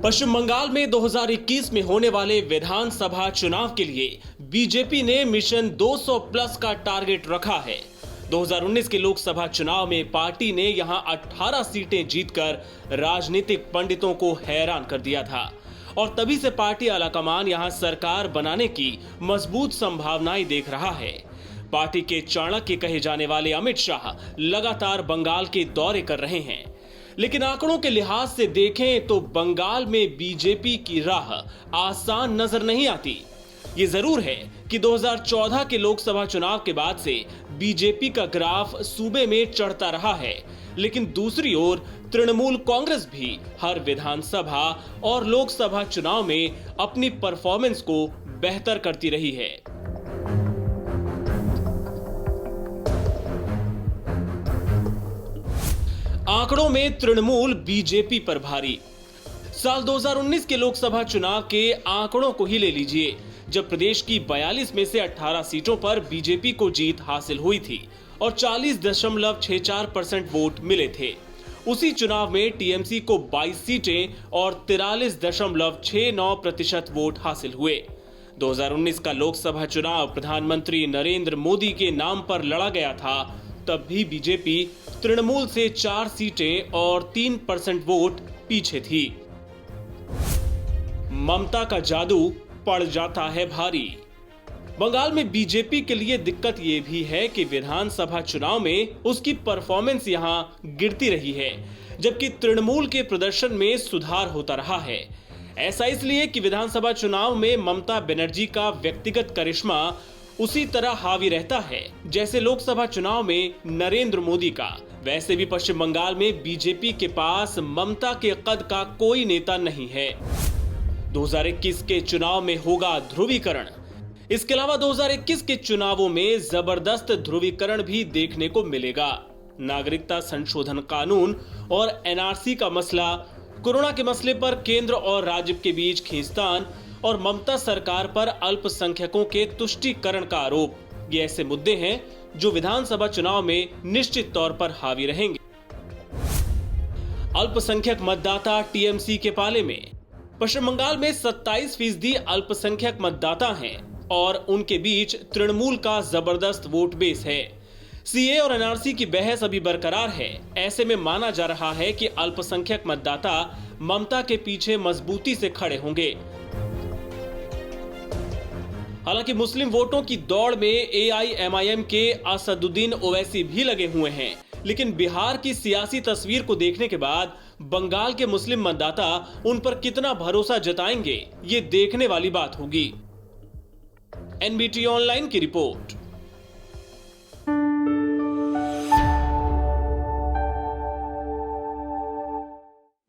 पश्चिम बंगाल में 2021 में होने वाले विधानसभा चुनाव के लिए बीजेपी ने मिशन 200 प्लस का टारगेट रखा है। 2019 के लोकसभा चुनाव में पार्टी ने यहां 18 सीटें जीतकर राजनीतिक पंडितों को हैरान कर दिया था और तभी से पार्टी आलाकमान यहां सरकार बनाने की मजबूत संभावनाएं देख रहा है। पार्टी के चाणक्य कहे जाने वाले अमित शाह लगातार बंगाल के दौरे कर रहे हैं, लेकिन आंकड़ों के लिहाज से देखें तो बंगाल में बीजेपी की राह आसान नजर नहीं आती। ये जरूर है कि 2014 के लोकसभा चुनाव के बाद से बीजेपी का ग्राफ सूबे में चढ़ता रहा है, लेकिन दूसरी ओर तृणमूल कांग्रेस भी हर विधानसभा और लोकसभा चुनाव में अपनी परफॉर्मेंस को बेहतर करती रही है। आंकड़ों में तृणमूल बीजेपी पर भारी। साल 2019 के लोकसभा चुनाव के आंकड़ों को ही ले लीजिए, जब प्रदेश की 42 में से 18 सीटों पर बीजेपी को जीत हासिल हुई थी और 40.64% वोट मिले थे। उसी चुनाव में टीएमसी को 22 सीटें और 43.69% वोट हासिल हुए। 2019 का लोकसभा चुनाव प्रधानमंत्री नरेंद्र मोदी के नाम पर लड़ा गया था, तब भी बीजेपी तृणमूल से 4 सीटें और 3% वोट पीछे थी। ममता का जादू पड़ जाता है भारी। बंगाल में बीजेपी के लिए दिक्कत यह भी है कि विधानसभा चुनाव में उसकी परफॉर्मेंस यहां गिरती रही है, जबकि तृणमूल के प्रदर्शन में सुधार होता रहा है। ऐसा इसलिए कि विधानसभा चुनाव में ममता बनर्जी का व्यक्तिगत करिश्मा उसी तरह हावी रहता है जैसे लोकसभा चुनाव में नरेंद्र मोदी का। वैसे भी पश्चिम बंगाल में बीजेपी के पास ममता के कद का कोई नेता नहीं है। 2021 के चुनाव में होगा ध्रुवीकरण। इसके अलावा 2021 के चुनावों में जबरदस्त ध्रुवीकरण भी देखने को मिलेगा। नागरिकता संशोधन कानून और एनआरसी का मसला, कोरोना के मसले पर केंद्र और राज्य के बीच खींचतान और ममता सरकार पर अल्पसंख्यकों के तुष्टीकरण का आरोप, ये ऐसे मुद्दे हैं जो विधानसभा चुनाव में निश्चित तौर पर हावी रहेंगे। अल्पसंख्यक मतदाता टीएमसी के पाले में। पश्चिम बंगाल में 27% अल्पसंख्यक मतदाता हैं और उनके बीच तृणमूल का जबरदस्त वोट बेस है। सीए और एनआरसी की बहस अभी बरकरार है। ऐसे में माना जा रहा है कि अल्पसंख्यक मतदाता ममता के पीछे मजबूती से खड़े होंगे। हालांकि मुस्लिम वोटों की दौड़ में एआईएमआईएम के असदुद्दीन ओवैसी भी लगे हुए हैं, लेकिन बिहार की सियासी तस्वीर को देखने के बाद बंगाल के मुस्लिम मतदाता उन पर कितना भरोसा जताएंगे, ये देखने वाली बात होगी। एनबीटी ऑनलाइन की रिपोर्ट।